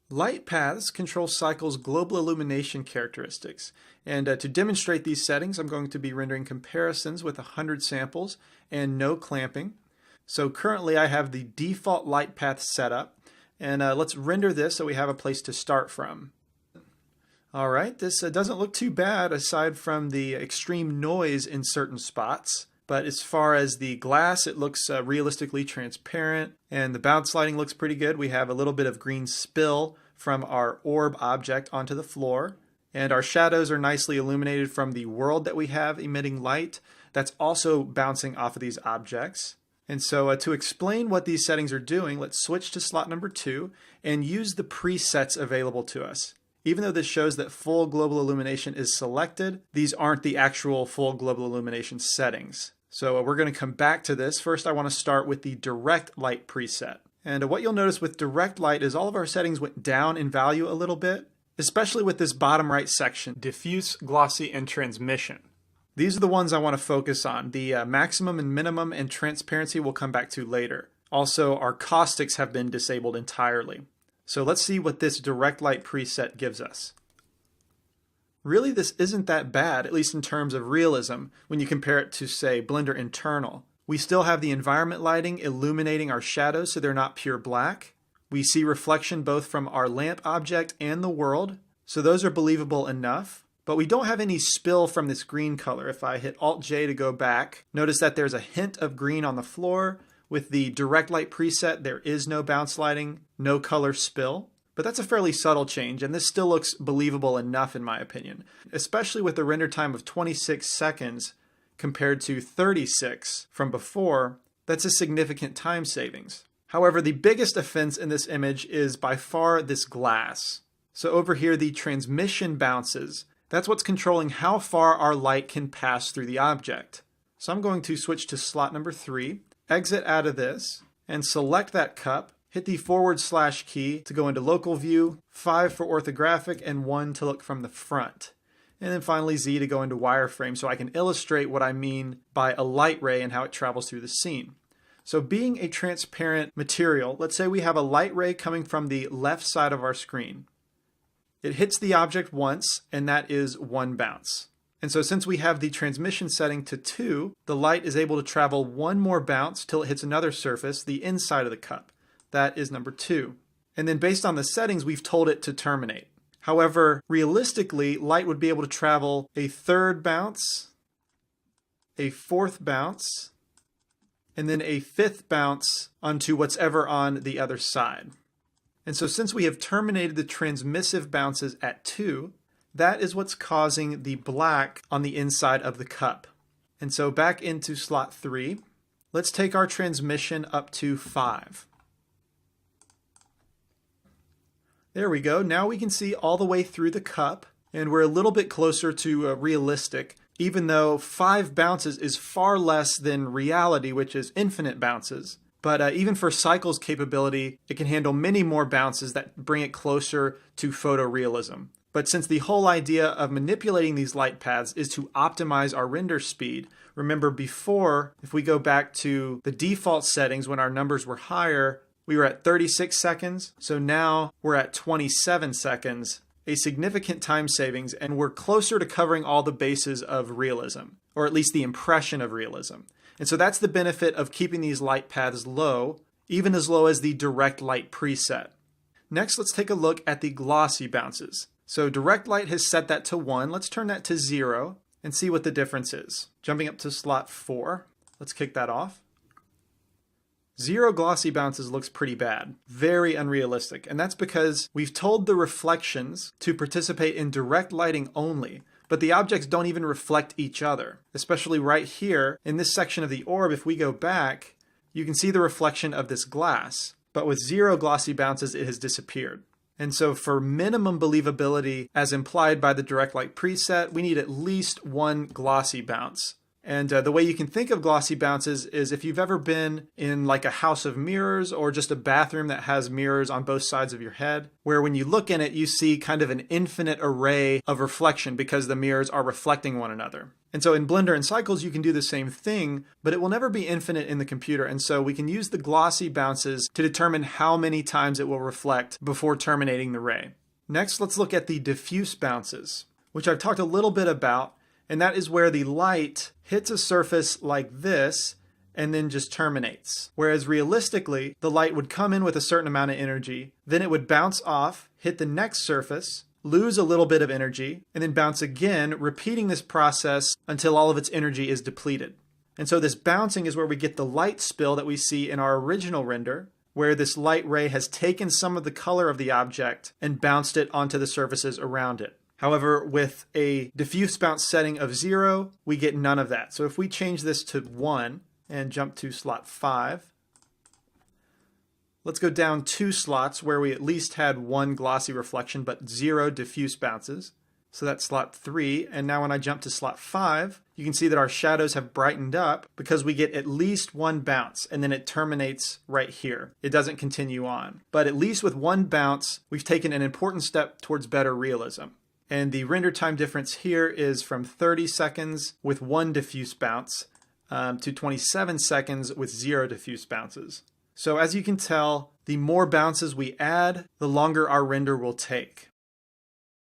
Light paths control Cycle's global illumination characteristics, and to demonstrate these settings, I'm going to be rendering comparisons with 100 samples and no clamping. So currently I have the default light path set up, and let's render this so we have a place to start from. All right, this doesn't look too bad aside from the extreme noise in certain spots. But as far as the glass, it looks realistically transparent, and the bounce lighting looks pretty good. We have a little bit of green spill from our orb object onto the floor, and our shadows are nicely illuminated from the world that we have emitting light that's also bouncing off of these objects. And so to explain what these settings are doing, let's switch to slot number 2 and use the presets available to us. Even though this shows that full global illumination is selected, these aren't the actual full global illumination settings. So we're going to come back to this. First, I want to start with the direct light preset. And what you'll notice with direct light is all of our settings went down in value a little bit, especially with this bottom right section, diffuse, glossy, and transmission. These are the ones I want to focus on. The maximum and minimum and transparency we'll come back to later. Also, our caustics have been disabled entirely. So let's see what this direct light preset gives us. Really, this isn't that bad, at least in terms of realism, when you compare it to, say, Blender Internal. We still have the environment lighting illuminating our shadows so they're not pure black. We see reflection both from our lamp object and the world, so those are believable enough. But we don't have any spill from this green color. If I hit Alt-J to go back, notice that there's a hint of green on the floor. With the direct light preset, there is no bounce lighting, no color spill. But that's a fairly subtle change, and this still looks believable enough in my opinion, especially with the render time of 26 seconds compared to 36 from before. That's a significant time savings. However, the biggest offense in this image is by far this glass. So over here, the transmission bounces. That's what's controlling how far our light can pass through the object. So I'm going to switch to slot number 3, exit out of this, and select that cup. Hit the / key to go into local view, 5 for orthographic, and 1 to look from the front. And then finally Z to go into wireframe so I can illustrate what I mean by a light ray and how it travels through the scene. So being a transparent material, let's say we have a light ray coming from the left side of our screen. It hits the object once, and that is 1 bounce. And so since we have the transmission setting to 2, the light is able to travel 1 more bounce till it hits another surface, the inside of the cup. That is number 2. And then based on the settings, we've told it to terminate. However, realistically, light would be able to travel a 3rd bounce, a 4th bounce, and then a 5th bounce onto what's ever on the other side. And so since we have terminated the transmissive bounces at 2, that is what's causing the black on the inside of the cup. And so back into slot 3, let's take our transmission up to 5. There we go. Now we can see all the way through the cup, and we're a little bit closer to realistic, even though 5 bounces is far less than reality, which is infinite bounces. But even for Cycle's capability, it can handle many more bounces that bring it closer to photorealism. But since the whole idea of manipulating these light paths is to optimize our render speed, remember before, if we go back to the default settings when our numbers were higher, we were at 36 seconds, so now we're at 27 seconds, a significant time savings, and we're closer to covering all the bases of realism, or at least the impression of realism. And so that's the benefit of keeping these light paths low, even as low as the direct light preset. Next, let's take a look at the glossy bounces. So direct light has set that to 1. Let's turn that to 0 and see what the difference is. Jumping up to slot 4, let's kick that off. 0 glossy bounces looks pretty bad, very unrealistic, and that's because we've told the reflections to participate in direct lighting only, but the objects don't even reflect each other. Especially right here, in this section of the orb, if we go back, you can see the reflection of this glass, but with 0 glossy bounces, it has disappeared. And so for minimum believability, as implied by the direct light preset, we need at least 1 glossy bounce. And the way you can think of glossy bounces is if you've ever been in like a house of mirrors or just a bathroom that has mirrors on both sides of your head, where when you look in it, you see kind of an infinite array of reflection because the mirrors are reflecting one another. And so in Blender and Cycles, you can do the same thing, but it will never be infinite in the computer. And so we can use the glossy bounces to determine how many times it will reflect before terminating the ray. Next, let's look at the diffuse bounces, which I've talked a little bit about. And that is where the light hits a surface like this and then just terminates. Whereas realistically, the light would come in with a certain amount of energy, then it would bounce off, hit the next surface, lose a little bit of energy, and then bounce again, repeating this process until all of its energy is depleted. And so this bouncing is where we get the light spill that we see in our original render, where this light ray has taken some of the color of the object and bounced it onto the surfaces around it. However, with a diffuse bounce setting of 0, we get none of that. So if we change this to 1 and jump to slot 5, let's go down 2 slots where we at least had 1 glossy reflection but 0 diffuse bounces. So that's slot 3, and now when I jump to slot 5, you can see that our shadows have brightened up because we get at least 1 bounce, and then it terminates right here. It doesn't continue on. But at least with 1 bounce, we've taken an important step towards better realism. And the render time difference here is from 30 seconds with 1 diffuse bounce to 27 seconds with 0 diffuse bounces. So as you can tell, the more bounces we add, the longer our render will take.